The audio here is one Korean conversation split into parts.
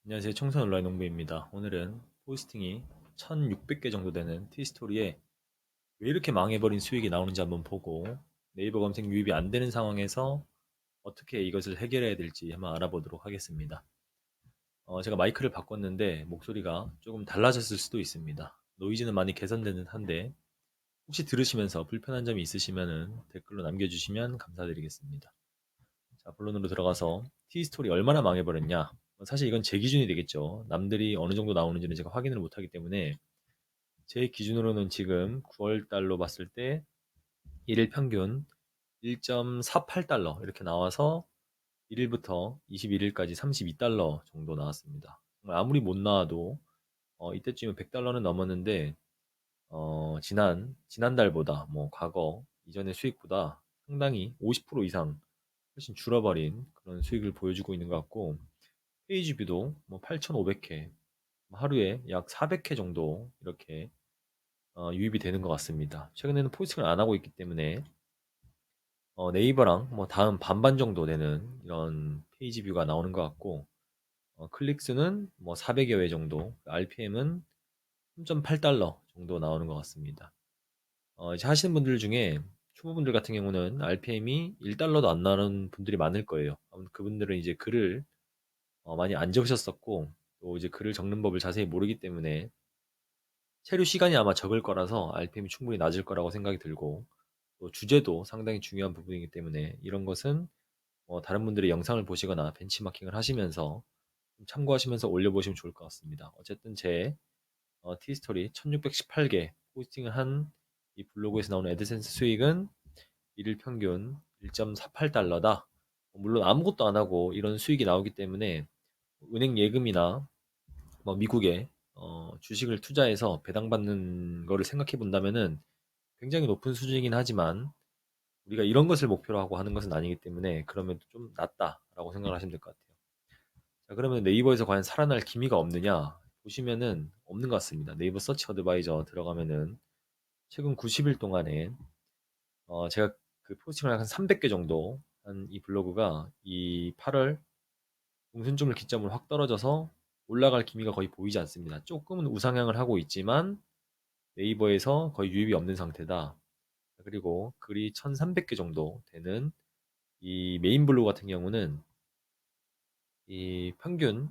안녕하세요. 청소년 온라인 농부입니다. 오늘은 포스팅이 1600개 정도 되는 티스토리에 왜 이렇게 망해버린 수익이 나오는지 한번 보고 네이버 검색 유입이 안 되는 상황에서 어떻게 이것을 해결해야 될지 한번 알아보도록 하겠습니다. 제가 마이크를 바꿨는데 목소리가 조금 달라졌을 수도 있습니다. 노이즈는 많이 개선되는 한데 혹시 들으시면서 불편한 점이 있으시면 댓글로 남겨주시면 감사드리겠습니다. 자, 본론으로 들어가서 티스토리 얼마나 망해버렸냐. 사실 이건 제 기준이 되겠죠. 남들이 어느 정도 나오는지는 제가 확인을 못하기 때문에 제 기준으로는 지금 9월 달로 봤을 때 일일 평균 1.48달러 이렇게 나와서 1일부터 21일까지 32달러 정도 나왔습니다. 정말 아무리 못 나와도 이때쯤에 100달러는 넘었는데 지난달보다 뭐 과거 이전의 수익보다 상당히 50% 이상 훨씬 줄어버린 그런 수익을 보여주고 있는 것 같고 페이지 뷰도 뭐 8,500회 하루에 약 400회 정도 이렇게 유입이 되는 것 같습니다. 최근에는 포스팅을 안 하고 있기 때문에 네이버랑 뭐 다음 반반 정도 되는 이런 페이지 뷰가 나오는 것 같고 클릭 수는 뭐 400여 회 정도, RPM은 3.8달러 정도 나오는 것 같습니다. 이제 하시는 분들 중에 초보분들 같은 경우는 RPM이 1달러도 안 나오는 분들이 많을 거예요. 그분들은 이제 글을 많이 안 적으셨었고 또 이제 글을 적는 법을 자세히 모르기 때문에 체류 시간이 아마 적을 거라서 RPM이 충분히 낮을 거라고 생각이 들고 또 주제도 상당히 중요한 부분이기 때문에 이런 것은 다른 분들의 영상을 보시거나 벤치마킹을 하시면서 좀 참고하시면서 올려보시면 좋을 것 같습니다. 어쨌든 제 티스토리 1618개 포스팅을 한 이 블로그에서 나오는 애드센스 수익은 일일 평균 1.48달러다. 물론 아무것도 안 하고 이런 수익이 나오기 때문에 은행 예금이나 뭐 미국에 주식을 투자해서 배당받는 거를 생각해 본다면은 굉장히 높은 수준이긴 하지만 우리가 이런 것을 목표로 하고 하는 것은 아니기 때문에 그러면 좀 낮다라고 생각을 하시면 될 것 같아요. 자, 그러면 네이버에서 과연 살아날 기미가 없느냐? 보시면은 없는 것 같습니다. 네이버 서치 어드바이저 들어가면은 최근 90일 동안에 제가 그 포스팅을 한 300개 정도 한 이 블로그가 이 8월 중순쯤을 기점으로 확 떨어져서 올라갈 기미가 거의 보이지 않습니다. 조금은 우상향을 하고 있지만 네이버에서 거의 유입이 없는 상태다. 그리고 글이 1300개 정도 되는 이 메인 블로그 같은 경우는 이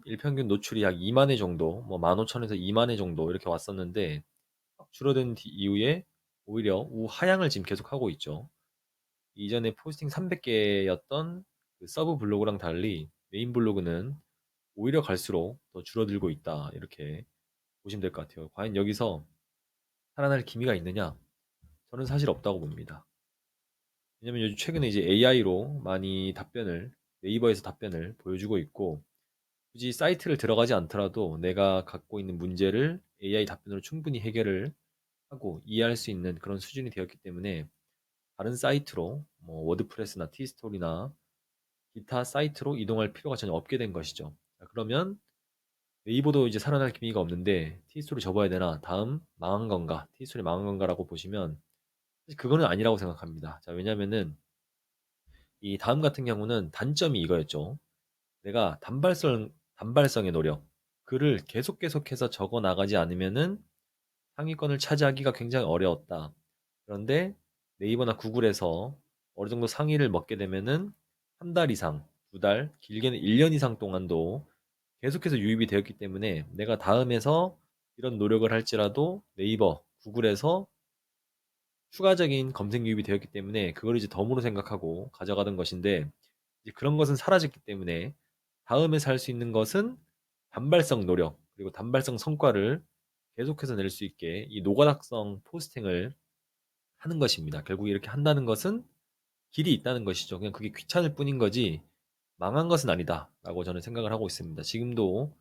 일평균 노출이 약 2만 회 정도, 뭐 15,000에서 2만 회 정도 이렇게 왔었는데 줄어든 이후에 오히려 우하향을 지금 계속하고 있죠. 이전에 포스팅 300개였던 그 서브 블로그랑 달리 메인 블로그는 오히려 갈수록 더 줄어들고 있다. 이렇게 보시면 될 것 같아요. 과연 여기서 살아날 기미가 있느냐? 저는 사실 없다고 봅니다. 왜냐면 요즘 최근에 이제 AI로 많이 네이버에서 답변을 보여주고 있고, 굳이 사이트를 들어가지 않더라도 내가 갖고 있는 문제를 AI 답변으로 충분히 해결을 하고 이해할 수 있는 그런 수준이 되었기 때문에 다른 사이트로 뭐 워드프레스나 티스토리나 기타 사이트로 이동할 필요가 전혀 없게 된 것이죠. 자, 그러면 네이버도 이제 살아날 기미가 없는데 티스토리 접어야 되나? 다음 망한 건가? 티스토리 망한 건가라고 보시면 사실 그거는 아니라고 생각합니다. 자, 왜냐면은 이 다음 같은 경우는 단점이 이거였죠. 내가 단발성의 노력, 글을 계속해서 적어 나가지 않으면은 상위권을 차지하기가 굉장히 어려웠다. 그런데 네이버나 구글에서 어느 정도 상위를 먹게 되면은 한 달 이상, 두 달, 길게는 1년 이상 동안도 계속해서 유입이 되었기 때문에 내가 다음에서 이런 노력을 할지라도 네이버, 구글에서 추가적인 검색 유입이 되었기 때문에 그걸 이제 덤으로 생각하고 가져가던 것인데 이제 그런 것은 사라졌기 때문에 다음에 살 수 있는 것은 단발성 노력 그리고 단발성 성과를 계속해서 낼 수 있게 이 노가다성 포스팅을 하는 것입니다. 결국 이렇게 한다는 것은 길이 있다는 것이죠. 그냥 그게 귀찮을 뿐인 거지 망한 것은 아니다라고 저는 생각을 하고 있습니다. 지금도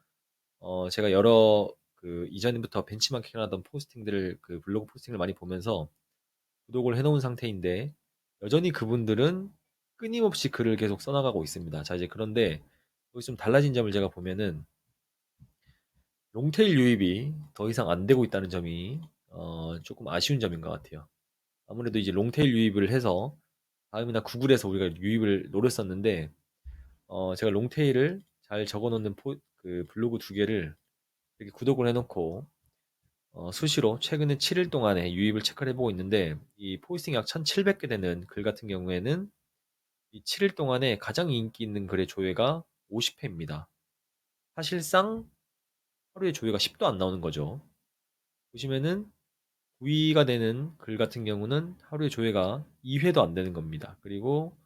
제가 여러 그 이전부터 벤치마킹을 하던 포스팅들을 그 블로그 포스팅을 많이 보면서 구독을 해놓은 상태인데 여전히 그분들은 끊임없이 글을 계속 써나가고 있습니다. 자, 이제 그런데 여기 좀 달라진 점을 제가 보면은 롱테일 유입이 더 이상 안 되고 있다는 점이 조금 아쉬운 점인 것 같아요. 아무래도 이제 롱테일 유입을 해서 다음이나 구글에서 우리가 유입을 노렸었는데 제가 롱테일을 잘 적어놓는 그 블로그 두 개를 이렇게 구독을 해놓고 수시로 최근에 7일 동안에 유입을 체크를 해보고 있는데 이 포스팅 약 1700개 되는 글 같은 경우에는 이 7일 동안에 가장 인기 있는 글의 조회가 50회입니다. 사실상 하루에 조회가 10도 안 나오는 거죠. 보시면은 9위가 되는 글 같은 경우는 하루에 조회가 2회도 안 되는 겁니다. 그리고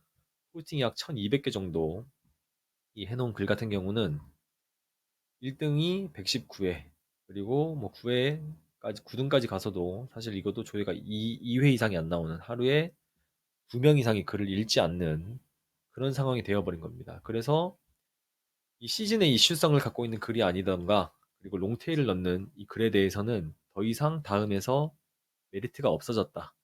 포스팅이 약 1200개 정도 이 해놓은 글 같은 경우는 1등이 119회 그리고 뭐 9회까지 9등까지 가서도 사실 이것도 조회가 2회 이상이 안 나오는 하루에 2명 이상이 글을 읽지 않는 그런 상황이 되어버린 겁니다. 그래서 이 시즌의 이슈성을 갖고 있는 글이 아니던가 그리고 롱테일을 넣는 이 글에 대해서는 더 이상 다음에서 메리트가 없어졌다.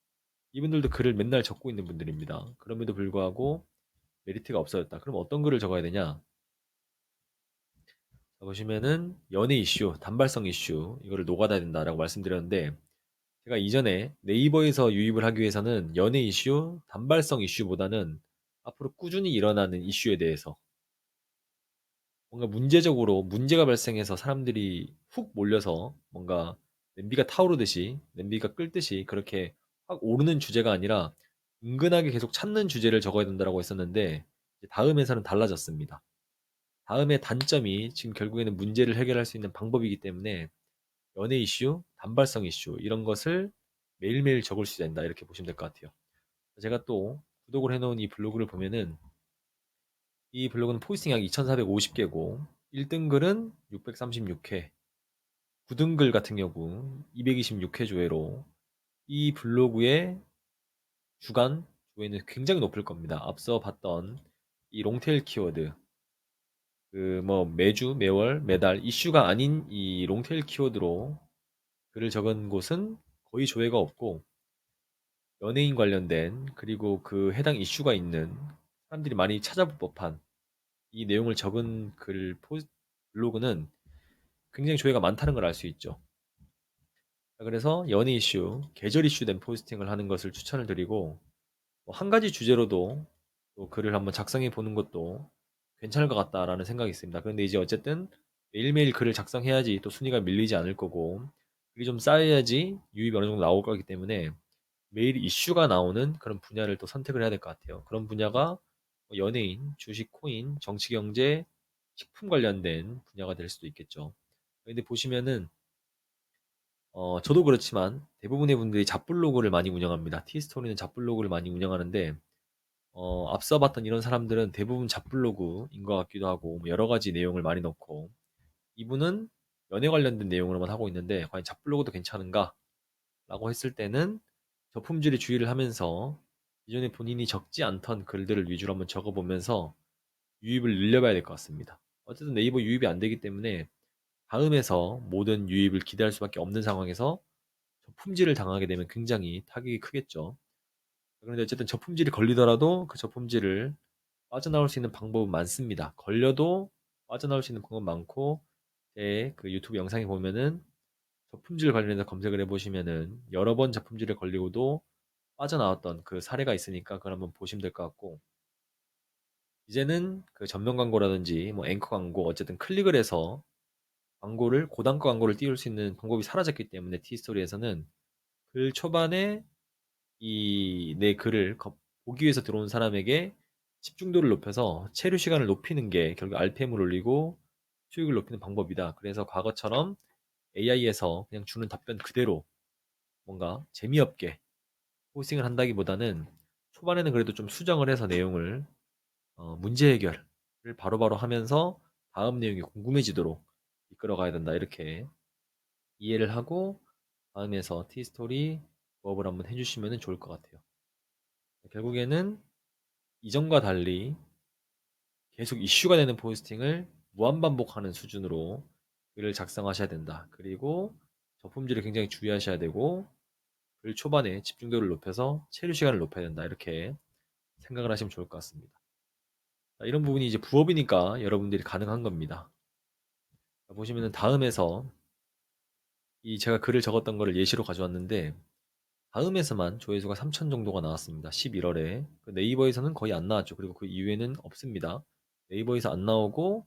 이분들도 글을 맨날 적고 있는 분들입니다. 그럼에도 불구하고 메리트가 없어졌다. 그럼 어떤 글을 적어야 되냐? 자, 보시면은 연예 이슈, 단발성 이슈 이거를 노가다 된다라고 말씀드렸는데 제가 이전에 네이버에서 유입을 하기 위해서는 연예 이슈, 단발성 이슈보다는 앞으로 꾸준히 일어나는 이슈에 대해서 뭔가 문제적으로 문제가 발생해서 사람들이 훅 몰려서 뭔가 냄비가 타오르듯이 냄비가 끓듯이 그렇게 확 오르는 주제가 아니라 은근하게 계속 찾는 주제를 적어야 된다고 했었는데 다음에서는 달라졌습니다. 다음의 단점이 지금 결국에는 문제를 해결할 수 있는 방법이기 때문에 연예 이슈, 단발성 이슈 이런 것을 매일매일 적을 수 있다 이렇게 보시면 될 것 같아요. 제가 또 구독을 해놓은 이 블로그를 보면은 이 블로그는 포스팅 약 2450개고 1등 글은 636회 9등 글 같은 경우 226회 조회로 이 블로그의 주간 조회는 굉장히 높을 겁니다. 앞서 봤던 이 롱테일 키워드 그 뭐 매주 매월 매달 이슈가 아닌 이 롱테일 키워드로 글을 적은 곳은 거의 조회가 없고 연예인 관련된 그리고 그 해당 이슈가 있는 사람들이 많이 찾아볼 법한 이 내용을 적은 블로그는 굉장히 조회가 많다는 걸 알 수 있죠. 그래서 연예 이슈, 계절 이슈된 포스팅을 하는 것을 추천을 드리고 뭐한 가지 주제로도 또 글을 한번 작성해 보는 것도 괜찮을 것 같다라는 생각이 있습니다. 그런데 이제 어쨌든 매일매일 글을 작성해야지 또 순위가 밀리지 않을 거고 글이 좀 쌓여야지 유입이 어느 정도 나올 거기 때문에 매일 이슈가 나오는 그런 분야를 또 선택을 해야 될 것 같아요. 그런 분야가 뭐 연예인, 주식, 코인, 정치, 경제, 식품 관련된 분야가 될 수도 있겠죠. 근데 보시면은 저도 그렇지만 대부분의 분들이 잡블로그를 많이 운영합니다. 티스토리는 잡블로그를 많이 운영하는데 앞서 봤던 이런 사람들은 대부분 잡블로그인 것 같기도 하고 뭐 여러 가지 내용을 많이 넣고 이분은 연애 관련된 내용으로만 하고 있는데 과연 잡블로그도 괜찮은가? 라고 했을 때는 저품질에 주의를 하면서 기존에 본인이 적지 않던 글들을 위주로 한번 적어보면서 유입을 늘려봐야 될 것 같습니다. 어쨌든 네이버 유입이 안 되기 때문에 다음에서 모든 유입을 기대할 수밖에 없는 상황에서 저품질을 당하게 되면 굉장히 타격이 크겠죠. 그런데 어쨌든 저품질이 걸리더라도 그 저품질을 빠져나올 수 있는 방법은 많습니다. 걸려도 빠져나올 수 있는 방법 많고 제 그 유튜브 영상에 보면은 저품질 관련해서 검색을 해보시면은 여러 번 저품질에 걸리고도 빠져나왔던 그 사례가 있으니까 그걸 한번 보시면 될 것 같고 이제는 그 전면 광고라든지 뭐 앵커 광고 어쨌든 클릭을 해서 광고를 고단가 광고를 띄울 수 있는 방법이 사라졌기 때문에 티스토리에서는 글 초반에 이 내 글을 보기 위해서 들어온 사람에게 집중도를 높여서 체류 시간을 높이는 게 결국 RPM을 올리고 수익을 높이는 방법이다. 그래서 과거처럼 AI에서 그냥 주는 답변 그대로 뭔가 재미없게 포스팅을 한다기보다는 초반에는 그래도 좀 수정을 해서 내용을 문제 해결을 바로바로 하면서 다음 내용이 궁금해지도록 이끌어가야 된다. 이렇게 이해를 하고 다음에서 티스토리 부업을 한번 해주시면 좋을 것 같아요. 결국에는 이전과 달리 계속 이슈가 되는 포스팅을 무한반복하는 수준으로 글을 작성하셔야 된다. 그리고 저품질을 굉장히 주의하셔야 되고 글 초반에 집중도를 높여서 체류 시간을 높여야 된다. 이렇게 생각을 하시면 좋을 것 같습니다. 이런 부분이 이제 부업이니까 여러분들이 가능한 겁니다. 보시면은 다음에서 이 제가 글을 적었던 거를 예시로 가져왔는데 다음에서만 조회수가 3천 정도가 나왔습니다. 11월에 네이버에서는 거의 안 나왔죠. 그리고 그 이후에는 없습니다. 네이버에서 안 나오고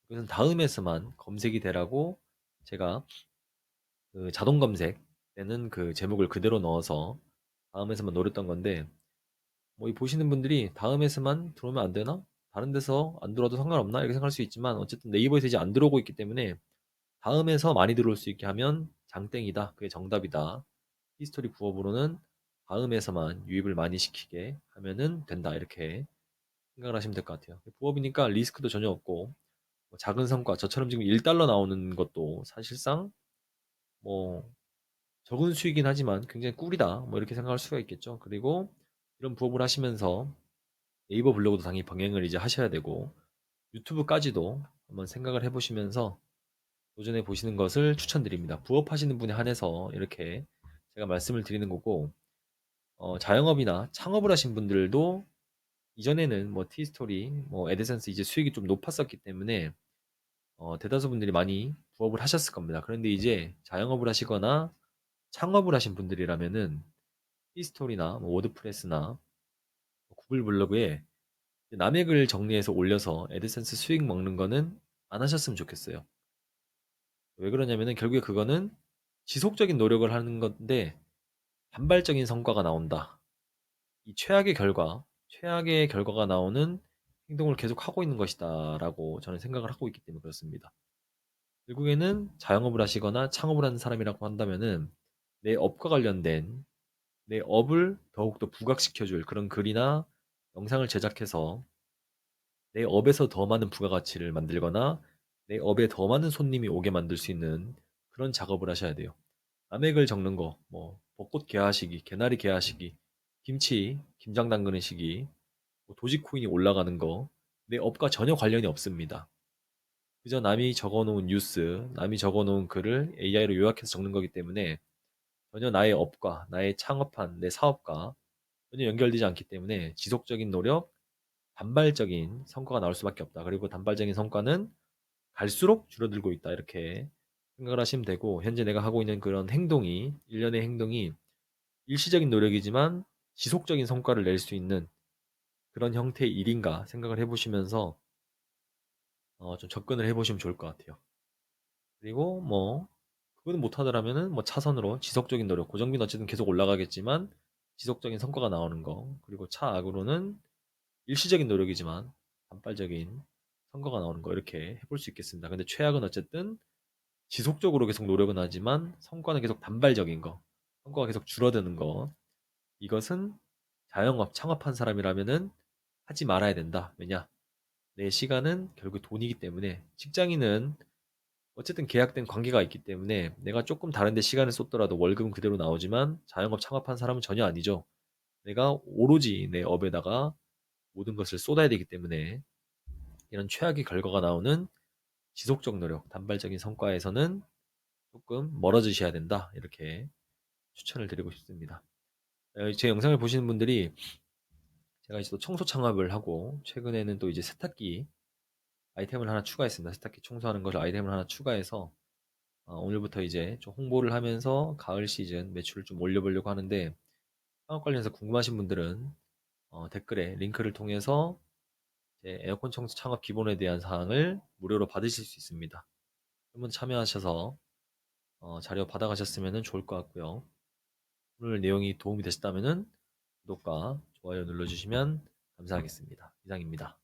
이것은 다음에서만 검색이 되라고 제가 그 자동 검색 때는 그 제목을 그대로 넣어서 다음에서만 노렸던 건데, 뭐 이 보시는 분들이 다음에서만 들어오면 안 되나? 다른 데서 안 들어와도 상관없나? 이렇게 생각할 수 있지만 어쨌든 네이버에서 이제 안 들어오고 있기 때문에 다음에서 많이 들어올 수 있게 하면 장땡이다. 그게 정답이다. 히스토리 부업으로는 다음에서만 유입을 많이 시키게 하면은 된다. 이렇게 생각을 하시면 될 것 같아요. 부업이니까 리스크도 전혀 없고, 뭐 작은 성과, 저처럼 지금 1달러 나오는 것도 사실상 뭐 적은 수익이긴 하지만 굉장히 꿀이다. 뭐 이렇게 생각할 수가 있겠죠. 그리고 이런 부업을 하시면서 네이버 블로그도 당연히 병행을 이제 하셔야 되고, 유튜브까지도 한번 생각을 해보시면서 도전해 보시는 것을 추천드립니다. 부업하시는 분에 한해서 이렇게 제가 말씀을 드리는 거고, 자영업이나 창업을 하신 분들도 이전에는 뭐 티스토리, 뭐 애드센스 이제 수익이 좀 높았었기 때문에 대다수 분들이 많이 부업을 하셨을 겁니다. 그런데 이제 자영업을 하시거나 창업을 하신 분들이라면은 티스토리나 뭐 워드프레스나 뭐 구글 블로그에 남의 글 정리해서 올려서 애드센스 수익 먹는 거는 안 하셨으면 좋겠어요. 왜 그러냐면은 결국에 그거는 지속적인 노력을 하는 건데 단발적인 성과가 나온다. 이 최악의 결과가 나오는 행동을 계속 하고 있는 것이다라고 저는 생각을 하고 있기 때문에 그렇습니다. 결국에는 자영업을 하시거나 창업을 하는 사람이라고 한다면은 내 업과 관련된 내 업을 더욱더 부각시켜줄 그런 글이나 영상을 제작해서 내 업에서 더 많은 부가가치를 만들거나 내 업에 더 많은 손님이 오게 만들 수 있는 그런 작업을 하셔야 돼요. 남의 글 적는 거, 뭐 벚꽃 개화시기, 개나리 개화시기, 김장 담그는 시기, 뭐 도지코인이 올라가는 거, 내 업과 전혀 관련이 없습니다. 그저 남이 적어놓은 뉴스, 남이 적어놓은 글을 AI로 요약해서 적는 거기 때문에 전혀 나의 업과 나의 창업한 내 사업과 전혀 연결되지 않기 때문에 지속적인 노력, 단발적인 성과가 나올 수밖에 없다. 그리고 단발적인 성과는 갈수록 줄어들고 있다. 이렇게 생각을 하시면 되고, 현재 내가 하고 있는 그런 행동이, 일련의 행동이 일시적인 노력이지만 지속적인 성과를 낼 수 있는 그런 형태의 일인가 생각을 해보시면서 좀 접근을 해보시면 좋을 것 같아요. 그리고 뭐 그거는 못하더라면은 뭐 차선으로 지속적인 노력, 고정비는 어쨌든 계속 올라가겠지만 지속적인 성과가 나오는 거, 그리고 차악으로는 일시적인 노력이지만 단발적인 성과가 나오는 거, 이렇게 해볼 수 있겠습니다. 근데 최악은 어쨌든 지속적으로 계속 노력은 하지만 성과는 계속 단발적인 거, 성과가 계속 줄어드는 거, 이것은 자영업 창업한 사람이라면은 하지 말아야 된다. 왜냐? 내 시간은 결국 돈이기 때문에. 직장인은 어쨌든 계약된 관계가 있기 때문에 내가 조금 다른데 시간을 쏟더라도 월급은 그대로 나오지만, 자영업 창업한 사람은 전혀 아니죠. 내가 오로지 내 업에다가 모든 것을 쏟아야 되기 때문에 이런 최악의 결과가 나오는 지속적 노력, 단발적인 성과에서는 조금 멀어지셔야 된다. 이렇게 추천을 드리고 싶습니다. 제 영상을 보시는 분들이 제가 이제 또 청소 창업을 하고 최근에는 또 이제 세탁기 아이템을 하나 추가했습니다. 세탁기 청소하는 것을 아이템을 하나 추가해서 오늘부터 이제 좀 홍보를 하면서 가을 시즌 매출을 좀 올려보려고 하는데, 창업 관련해서 궁금하신 분들은 댓글에 링크를 통해서 제 에어컨 청소 창업 기본에 대한 사항을 무료로 받으실 수 있습니다. 한번 참여하셔서 자료 받아가셨으면 좋을 것 같고요. 오늘 내용이 도움이 되셨다면 구독과 좋아요 눌러주시면 감사하겠습니다. 이상입니다.